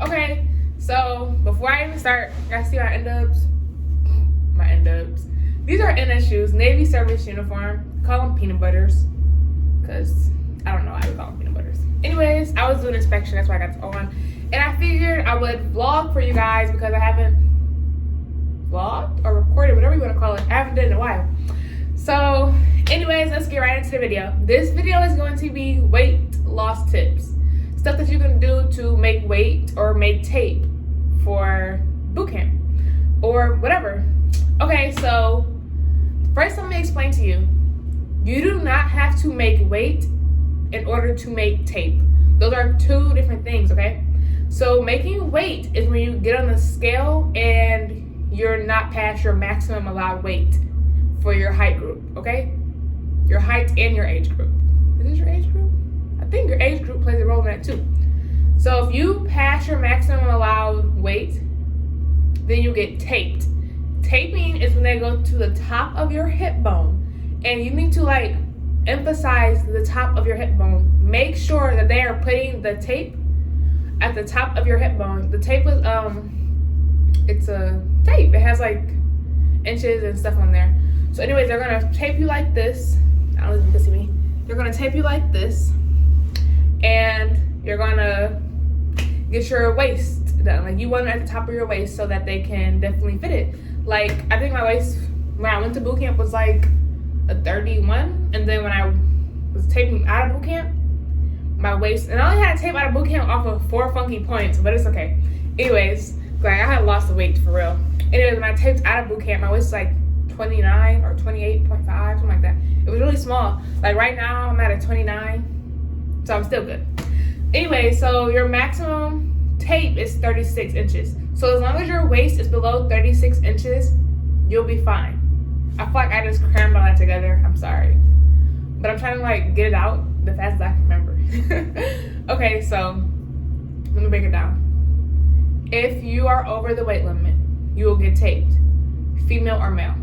Okay, so before I even start, you guys see my end-ups? My end-ups. These are NS shoes, Navy service uniform. Call them peanut butters, because I don't know why we call them peanut butters. Anyways, I was doing inspection, that's why I got this on. And I figured I would vlog for you guys because I haven't vlogged or recorded, whatever you want to call it. I haven't done it in a while. So, anyways, let's get right into the video. This video is going to be weight loss tips. Stuff that you can do to make weight or make tape for boot camp or whatever. Okay, so first let me explain to you. You do not have to make weight in order to make tape. Those are two different things, okay? So making weight is when you get on the scale and you're not past your maximum allowed weight for your height group, okay? Your height and your age group. Is this your age group? I think your age group plays a role in that too. So if you pass your maximum allowed weight, then you get taped. Taping is when they go to the top of your hip bone, and you need to like emphasize the top of your hip bone. Make sure that they are putting the tape at the top of your hip bone. The tape is it's a tape. It has like inches and stuff on there. So anyways, they're gonna tape you like this. I don't know if you can see me. They're gonna tape you like this, and you're gonna get your waist done. Like you want it at the top of your waist so that they can definitely fit it. Like I think my waist when I went to boot camp was like a 31, and then when I was taping out of boot camp, my waist, and I only had to tape out of boot camp off of 4 funky points, but it's okay. Anyways, like I had lost the weight for real. Anyways, when I taped out of boot camp, my waist was like 29 or 28.5, something like that. It was really small. Like right now, I'm at a 29, so I'm still good. Anyway, so your maximum tape is 36 inches. So as long as your waist is below 36 inches, you'll be fine. I feel like I just crammed all that together. I'm sorry. But I'm trying to like get it out the fastest I can remember. Okay, so let me break it down. If you are over the weight limit, you will get taped, female or male.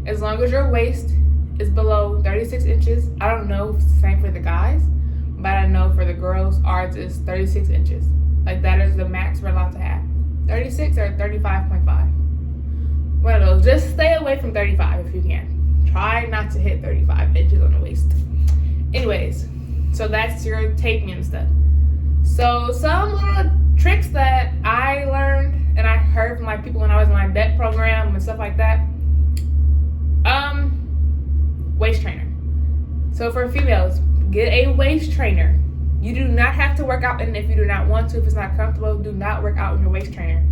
As long as your waist is below 36 inches, I don't know if it's the same for the guys, but I know for the girls, ours is 36 inches. Like that is the max we're allowed to have. 36 or 35.5. One of those. Just stay away from 35 if you can. Try not to hit 35 inches on the waist. Anyways, so that's your taping and stuff. So some little tricks that I learned and I heard from like people when I was in my DET program and stuff like that. Waist trainer. So for females, get a waist trainer. You do not have to work out, and if you do not want to, if it's not comfortable, do not work out with your waist trainer.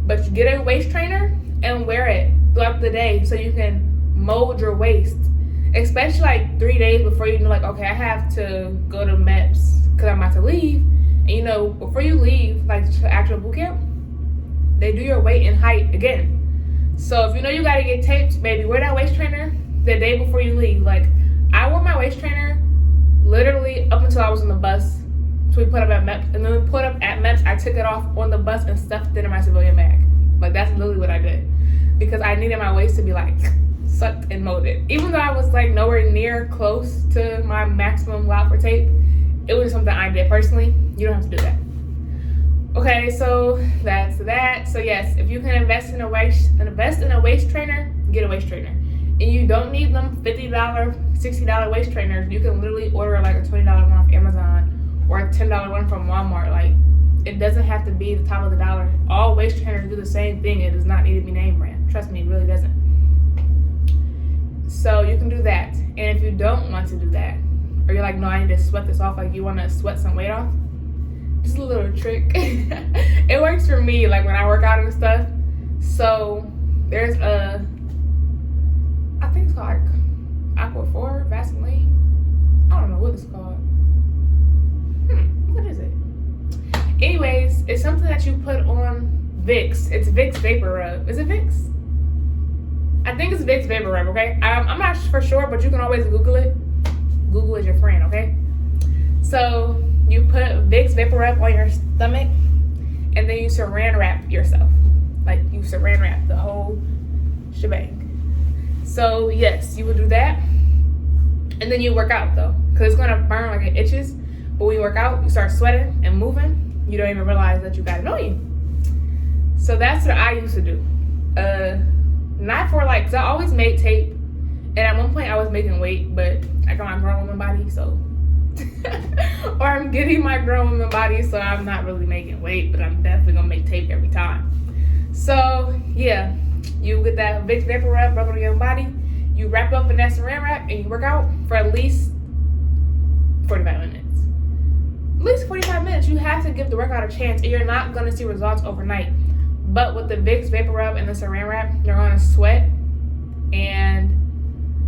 But you get a waist trainer and wear it throughout the day so you can mold your waist. Especially like 3 days before you know, like, okay, I have to go to MEPS because I'm about to leave. And you know, before you leave, like to actual boot camp, they do your weight and height again. So if you know you gotta get taped, baby, wear that waist trainer the day before you leave. Like I wore my waist trainer literally up until I was on the bus. So we put up at MEPS, and then we put up at MEPS, I took it off on the bus and stuffed it in my civilian bag. Like that's literally what I did. Because I needed my waist to be like sucked and molded. Even though I was like nowhere near close to my maximum allowed for tape, it was something I did personally. You don't have to do that. Okay, so that's that. So yes, if you can invest in a waist trainer, get a waist trainer. And you don't need them $50, $60 waist trainers. You can literally order like a $20 one off Amazon or a $10 one from Walmart. Like it doesn't have to be the top of the dollar. All waist trainers do the same thing. It does not need to be name brand. Trust me, it really doesn't. So you can do that. And if you don't want to do that, or you're like, no, I need to sweat this off, like you want to sweat some weight off, just a little trick. It works for me, like when I work out and stuff. So there's I think it's called like Aqua 4 Vaseline. I don't know what it's called. What is it? Anyways, it's something that you put on Vicks. It's Vicks Vapor Rub. Is it Vicks? I think it's Vicks Vapor Rub, okay? I'm not for sure, but you can always Google it. Google is your friend, okay? So you put Vicks Vapor Rub on your stomach, and then you saran wrap yourself. Like you saran wrap the whole shebang. So yes, you would do that. And then you work out though, because it's gonna burn like it itches. But when you work out, you start sweating and moving, you don't even realize that you got it on you. So that's what I used to do. Not for like, cause I always made tape, and at one point I was making weight, but I got my grown woman body, so or I'm getting my grown woman body, so I'm not really making weight, but I'm definitely gonna make tape every time. So yeah, you get that Vicks Vapor Rub on your body, you wrap up in that saran wrap, and you work out for at least 45 minutes. At least 45 minutes. You have to give the workout a chance, and you're not gonna see results overnight. But with the Vicks Vapor Rub and the saran wrap, you're gonna sweat, and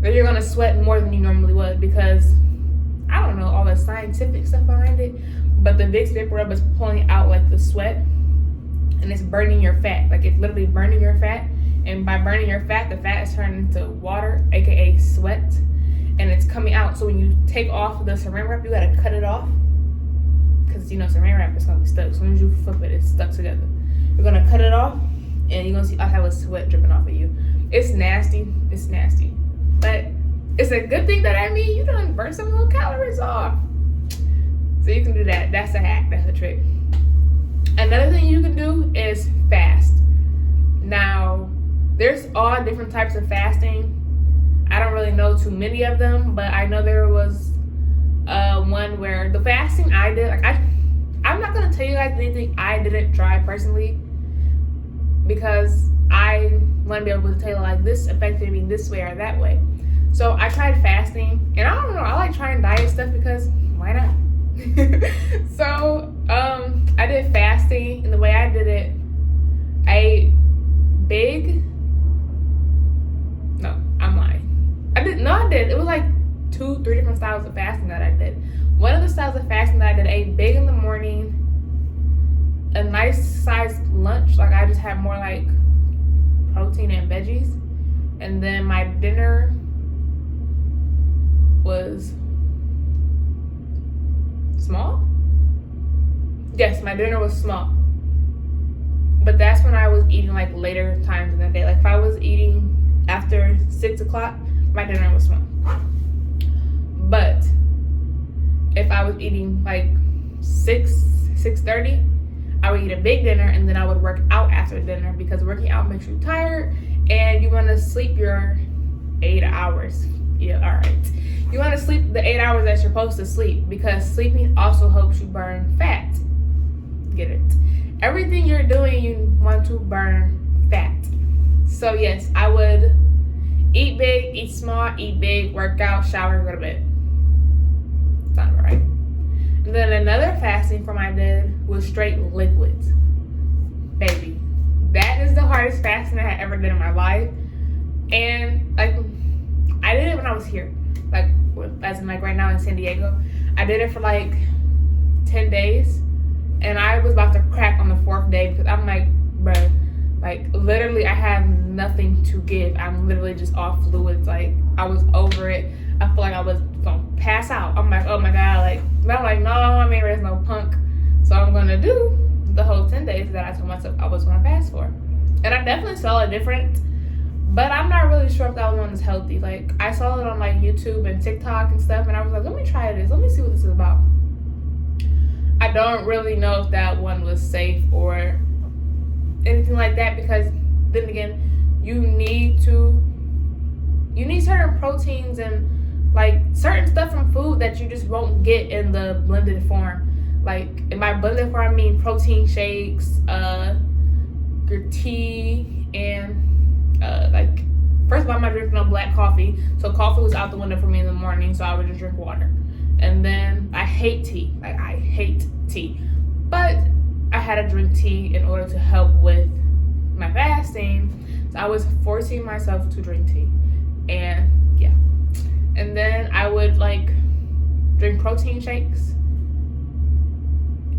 you're gonna sweat more than you normally would, because I don't know all the scientific stuff behind it, but the Vicks Vapor Rub is pulling out like the sweat, and it's burning your fat. Like, it's literally burning your fat, and by burning your fat, the fat is turning into water, aka sweat, and it's coming out. So when you take off the saran wrap, you gotta cut it off, because you know saran wrap is gonna be stuck. As soon as you flip it, it's stuck together. You're gonna cut it off, and you're gonna see I have a sweat dripping off of you. It's nasty. It's nasty, but it's a good thing that you done burn some little calories off. So you can do that. That's a hack. That's a trick. Another thing you can do is fast. Now, there's all different types of fasting. I don't really know too many of them, but I know there was one where the fasting I did, like I'm not gonna tell you guys anything I didn't try personally, because I want to be able to tell you like this affected me this way or that way. So I tried fasting, and I don't know, I like trying diet stuff because why not? So I did fasting, and the way I did it, I ate I'm lying. I did. It was like 2-3 different styles of fasting that I did. One of the styles of fasting that I did, I ate big in the morning, a nice sized lunch, like I just had more like protein and veggies, and then my dinner was small. Yes, my dinner was small, but that's when I was eating like later times in the day. Like if I was eating after 6 o'clock, my dinner was small. But if I was eating like 6:30, I would eat a big dinner, and then I would work out after dinner, because working out makes you tired, and you want to sleep your 8 hours. Yeah, all right. You want to sleep the 8 hours that you're supposed to sleep, because sleeping also helps you burn fat. Get it? Everything you're doing, you want to burn fat. So yes, I would eat big, eat small, eat big, work out, shower, go to bed. Sound right? And then another fasting form I did was straight liquids. Baby, that is the hardest fasting I had ever done in my life. And like, I did it when I was here, like as in like right now in San Diego. I did it for like 10 days, and I was about to crack on the 4th day, because I'm like, bruh, like literally I have nothing to give. I'm literally just off fluids. Like I was over it. I feel like I was gonna pass out. I'm like, oh my god, like, but I'm like, no, I mean, there's no punk. So I'm gonna do the whole 10 days that I told myself I was gonna fast for. And I definitely saw a difference, but I'm not really sure if that one is healthy. Like I saw it on like YouTube and TikTok and stuff, and I was like, let me try this. Let me see what this is about. I don't really know if that one was safe or anything like that, because then again, you need certain proteins and like certain stuff from food that you just won't get in the blended form. Like in my blended form, I mean protein shakes, your tea, and like first of all, I'm not drinking no black coffee, so coffee was out the window for me in the morning, so I would just drink water. And then I hate tea, like I hate tea, but I had to drink tea in order to help with my fasting, so I was forcing myself to drink tea. And yeah, and then I would like drink protein shakes,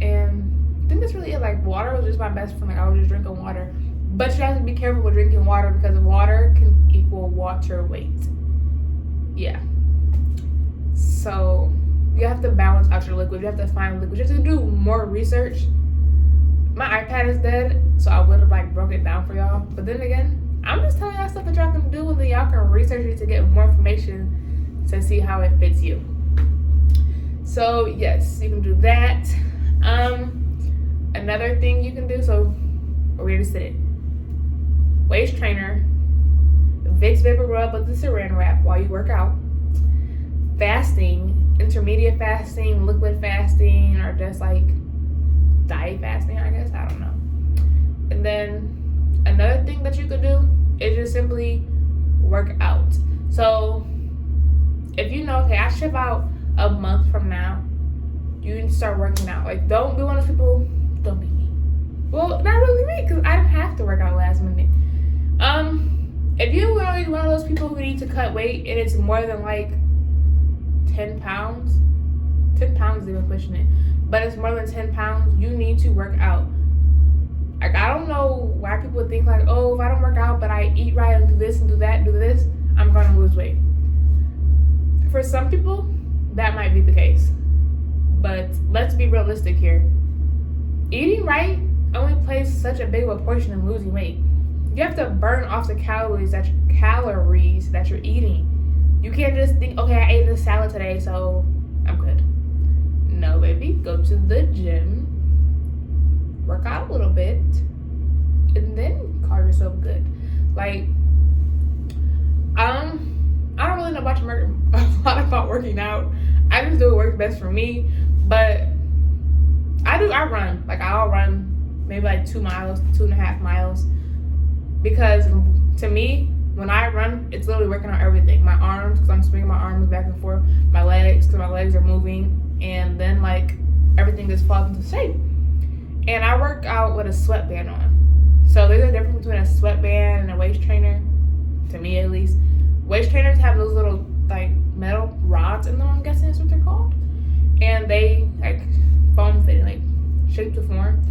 and I think that's really it. Like water was just my best friend. Like I was just drinking water, but you have to be careful with drinking water, because water can equal water weight. Yeah, so you have to balance out your liquids. You have to find liquids. You have to do more research. My iPad is dead, so I would have like broke it down for y'all, but then again, I'm just telling y'all stuff that y'all can do, and then y'all can research it to get more information to see how it fits you. So yes, you can do that. Another thing you can do, so where to sit it? Waist trainer, Vicks Vapor Rub with the saran wrap while you work out. Fasting, intermediate fasting, liquid fasting, or just like diet fasting, I guess. I don't know. And then another thing that you could do is just simply work out. So if you know, okay, I ship out a month from now, you need to start working out. Like, don't be one of those people, don't be me. Well, not really me, because I don't have to work out last minute. If you are one of those people who need to cut weight and it's more than like 10 pounds, 10 pounds is even pushing it, but it's more than 10 pounds, you need to work out. Like, I don't know why people think like, oh, if I don't work out but I eat right and do this and do that and do this, I'm going to lose weight. For some people, that might be the case. But let's be realistic here. Eating right only plays such a big of a portion in losing weight. You have to burn off the calories that you're eating. You can't just think, okay, I ate a salad today, so I'm good. No, baby. Go to the gym, work out a little bit, and then call yourself good. Like, I don't really know a lot about working out. I just do what works best for me. But I run. Like, I'll run maybe like 2 miles, 2.5 miles. Because to me, when I run, it's literally working on everything. My arms, because I'm swinging my arms back and forth. My legs, because my legs are moving. And then, like, everything just falls into shape. And I work out with a sweatband on. So there's a difference between a sweatband and a waist trainer, to me at least. Waist trainers have those little, like, metal rods in them, I'm guessing is what they're called. And they, like, foam fitting, like, shape to form.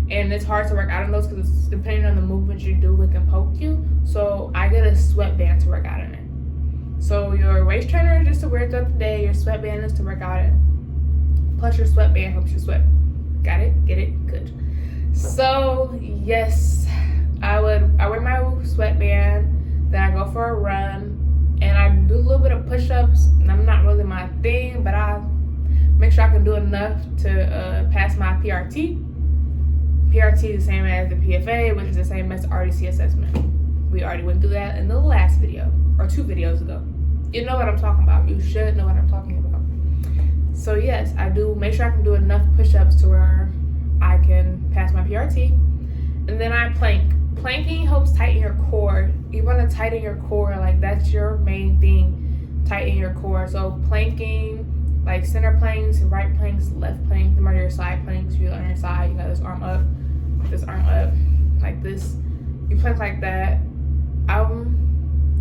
And it's hard to work out in those because depending on the movements you do, it can poke you. So I get a sweatband to work out in it. So your waist trainer is just to wear throughout the day. Your sweatband is to work out in. Plus your sweatband helps you sweat. Got it? Get it? Good. So yes, I wear my sweatband. Then I go for a run. And I do a little bit of push-ups. And I'm not really my thing, but I make sure I can do enough to pass my PRT. PRT is the same as the PFA, which is the same as the RDC assessment. We already went through that in the last video, or 2 videos ago. You know what I'm talking about. You should know what I'm talking about. So yes, I do make sure I can do enough push-ups to where I can pass my PRT. And then I plank. Planking helps tighten your core. You want to tighten your core, like that's your main thing, tighten your core. So planking, like center planks, right planks, left planks, them are your side planks. You're on your side, you got this arm up, like this. You plank like that.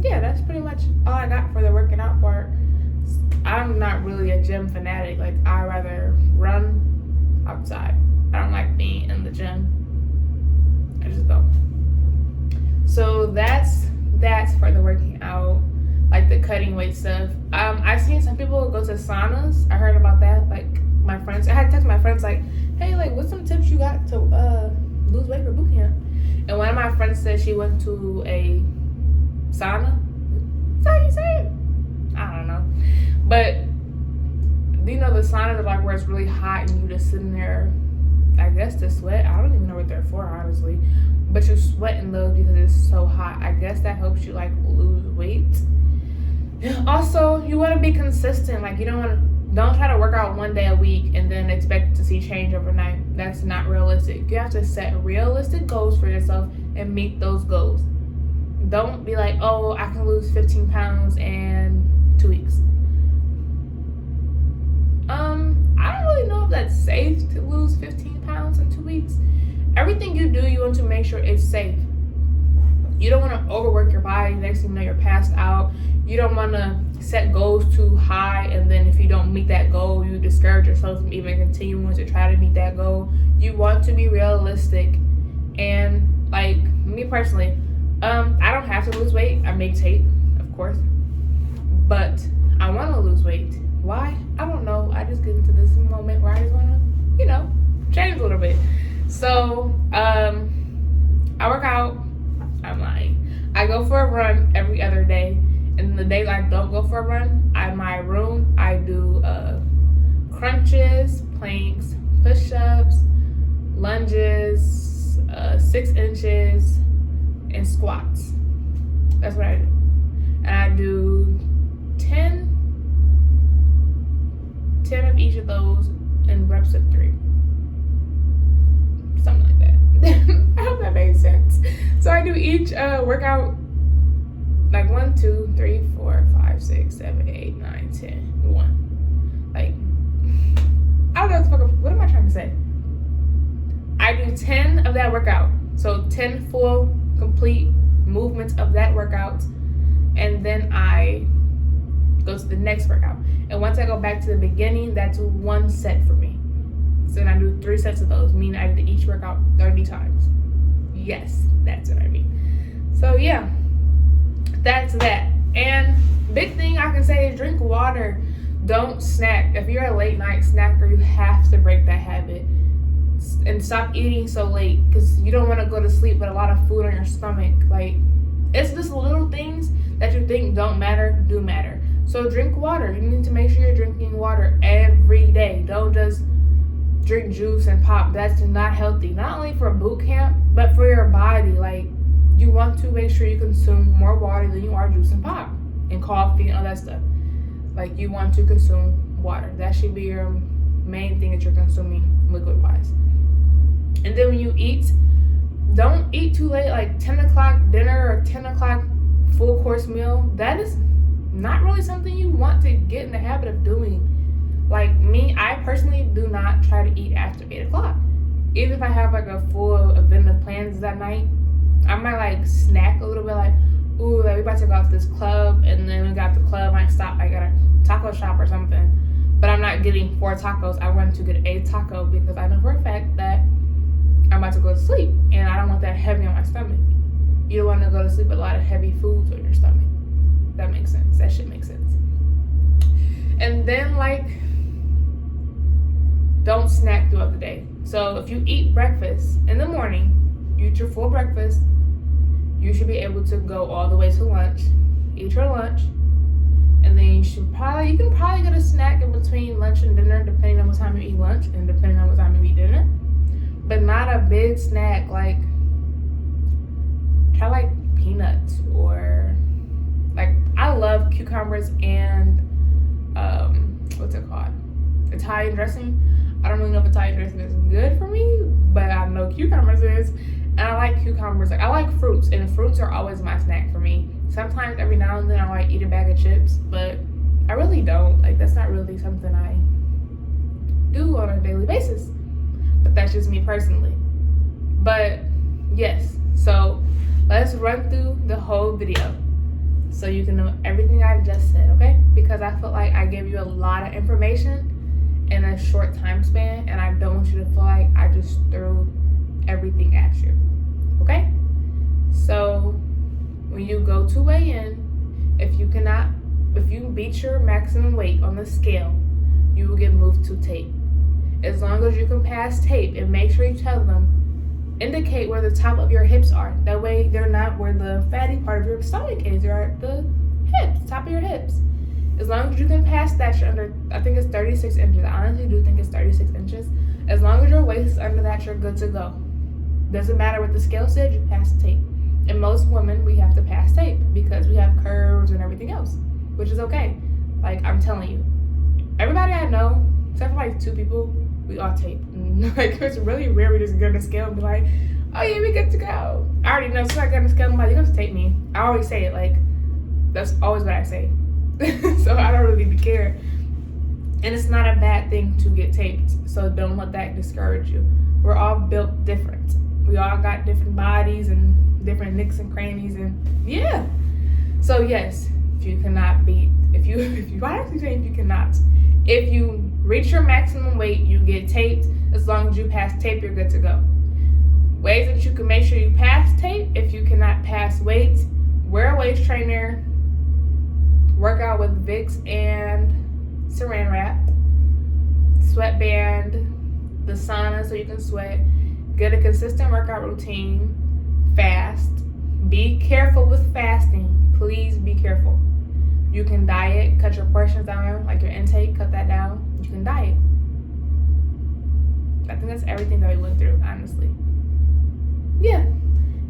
Yeah, that's pretty much all I got for the working out part. I'm not really a gym fanatic. Like, I rather run outside. I don't like being in the gym. I just don't. So that's for the working out, like the cutting weight stuff. I've seen some people go to saunas. I heard about that. Like, my friends, I had to text my friends like, hey, like, what's some tips you got to lose weight for boot camp? And one of my friends said she went to a sauna. Is that how you say it? I don't know. But you know, the saunas are like where it's really hot and you just sitting there, I guess, to sweat. I don't even know what they're for, honestly. But you sweat in those because it's so hot. I guess that helps you like lose weight. Also, you want to be consistent. Like, you don't try to work out one day a week and then expect to see change overnight. That's not realistic. You have to set realistic goals for yourself and meet those goals. Don't be like, oh, I can lose 15 pounds in 2 weeks. I don't really know if that's safe to lose 15 pounds in 2 weeks. Everything you do, you want to make sure it's safe. You don't want to overwork your body. Next thing you know, you're passed out. You don't want to set goals too high, and then if you don't meet that goal, you discourage yourself from even continuing to try to meet that goal. You want to be realistic. And like me personally, I don't have to lose weight. I make tape, of course, but I want to lose weight. Why? I don't know. I just get into this moment where I just want to, change a little bit. So, I work out. I'm lying. I go for a run every other day. And the days I don't go for a run, in my room, I do crunches, planks, push-ups, lunges, 6 inches in squats. That's what I do. And I do 10 of each of those in reps of 3. Something like that. I hope that made sense. So I do each workout like 1, 2, 3, 4, 5, 6, 7, 8, 9, 10, 1. Like, I don't know what am I trying to say? I do 10 of that workout. So 10 full, complete movements of that workout. And then I go to the next workout. And once I go back to the beginning, that's 1 set for me. So then I do 3 sets of those, meaning I did each workout 30 times. Yes, that's what I mean. So yeah, that's that. And big thing I can say is drink water. Don't snack. If you're a late night snacker, you have to break that habit. And stop eating so late, because you don't want to go to sleep with a lot of food on your stomach. Like, it's just little things that you think don't matter, do matter. So drink water. You need to make sure you're drinking water every day. Don't just drink juice and pop. That's not healthy. Not only for boot camp, but for your body. Like, you want to make sure you consume more water than you are juice and pop and coffee and all that stuff. Like, you want to consume water. That should be your main thing that you're consuming liquid wise. And then when you eat, don't eat too late, like 10 o'clock dinner or 10 o'clock full course meal. That is not really something you want to get in the habit of doing. Like me, I personally do not try to eat after 8 o'clock. Even if I have like a full event of plans that night, I might like snack a little bit, like, ooh, like we about to go out to this club, and then we got the club, I stop, I got a taco shop or something. But I'm not getting 4 tacos. I want to get a taco because I know for a fact that I'm about to go to sleep, and I don't want that heavy on my stomach. You don't want to go to sleep with a lot of heavy foods on your stomach. That makes sense. That shit makes sense. And then, like, don't snack throughout the day. So if you eat breakfast in the morning, you eat your full breakfast, you should be able to go all the way to lunch, eat your lunch, and then you can probably get a snack in between lunch and dinner, depending on what time you eat lunch and depending on what time you eat dinner. But not a big snack. Like, try like peanuts, or like, I love cucumbers and what's it called? Italian dressing. I don't really know if Italian dressing is good for me, but I know cucumbers is. And I like cucumbers. Like, I like fruits, and fruits are always my snack for me. Sometimes every now and then I like eat a bag of chips, but I really don't. Like, that's not really something I do on a daily basis. But that's just me personally. But yes, so let's run through the whole video so you can know everything I just said, okay? Because I feel like I gave you a lot of information in a short time span, and I don't want you to feel like I just threw everything at you, okay? So when you go to weigh in, if you beat your maximum weight on the scale, you will get moved to tape. As long as you can pass tape, and make sure you tell them, indicate where the top of your hips are. That way they're not where the fatty part of your stomach is. They're at the hips, top of your hips. As long as you can pass that, you're under, I think it's 36 inches. I honestly do think it's 36 inches. As long as your waist is under that, you're good to go. Doesn't matter what the scale said, you pass the tape. And most women, we have to pass tape because we have curves and everything else, which is okay. Like, I'm telling you, everybody I know, except for like 2 people, we all tape. Like, it's really rare we just get on the scale and be like, oh yeah, we good to go. I already know, so I get on the scale, I'm like, you're gonna tape me. I always say it, like, that's always what I say. So I don't really care. And it's not a bad thing to get taped, so don't let that discourage you. We're all built different. We all got different bodies and different nicks and crannies, and yeah. So yes, if you reach your maximum weight, you get taped. As long as you pass tape, you're good to go. Ways that you can make sure you pass tape: if you cannot pass weights, wear a waist trainer, work out with Vicks and saran wrap, sweatband, the sauna so you can sweat, get a consistent workout routine, fast. Be careful with fasting. Please be careful. You can diet, cut your portions down, like your intake, cut that down. You can diet. I think that's everything that we went through, honestly. yeah,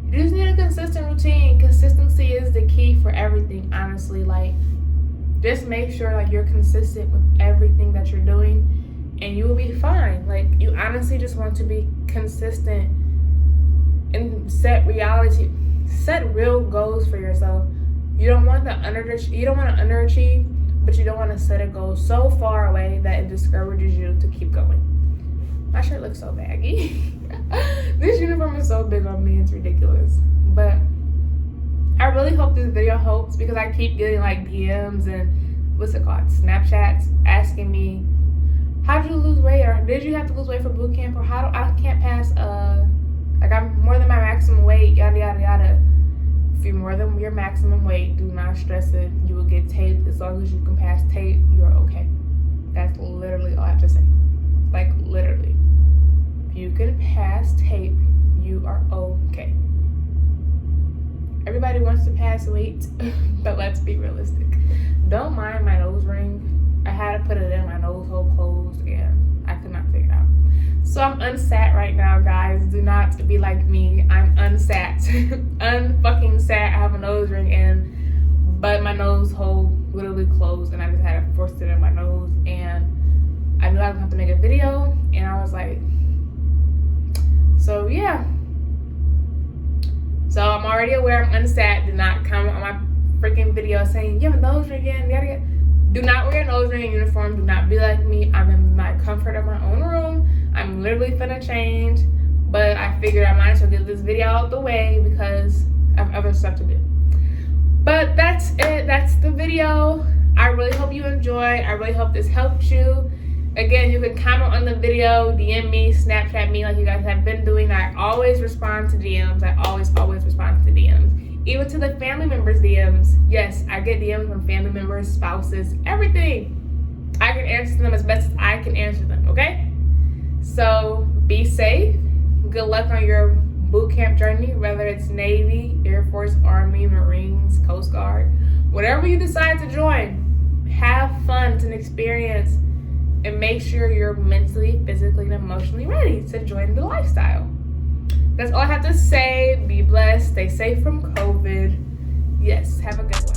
you just need a consistent routine. Consistency is the key for everything, honestly. Like, just make sure like you're consistent with everything that you're doing, and you will be fine. Like, you honestly just want to be consistent and set real goals for yourself. You don't want to underachieve, but you don't want to set a goal so far away that it discourages you to keep going. My shirt looks so baggy. This uniform is so big on me, it's ridiculous. But I really hope this video helps, because I keep getting like DMs and Snapchats asking me, how did you lose weight, or did you have to lose weight for boot camp, or I can't pass like I'm more than my maximum weight, yada yada yada. If you're more than your maximum weight, do not stress it. You will get tape. As long as you can pass tape, you're okay. That's literally all I have to say. Like, literally. If you can pass tape, you are okay. Everybody wants to pass weight, but let's be realistic. Don't mind my nose ring. I had to put it in, my nose hole closed, and I could not figure it out. So I'm unsat right now, guys. Do not be like me. I'm unsat. Unfucking sat. I have a nose ring in, but my nose hole literally closed, and I just had to force it in my nose. And I knew I was gonna have to make a video, and I was like, so yeah. So I'm already aware I'm unsat. Do not comment on my freaking video saying you have a nose ring in, yada yada. Do not wear a nose ring in uniform. Do not be like me. I'm in my comfort of my own room. I'm literally finna change, but I figured I might as well get this video out the way because I have other stuff to do. But that's it. That's the video. I really hope you enjoyed. I really hope this helped you. Again, you can comment on the video, DM me, Snapchat me like you guys have been doing. I always respond to DMs. I always respond to DMs. Even to the family members' DMs. Yes, I get DMs from family members, spouses, everything. I can answer them as best as I can answer them, okay? So be safe. Good luck on your boot camp journey, whether it's Navy, Air Force, Army, Marines, Coast Guard. Whatever you decide to join, have fun. It's an experience. And make sure you're mentally, physically, and emotionally ready to join the lifestyle. That's all I have to say. Be blessed. Stay safe from COVID. Yes, have a good one.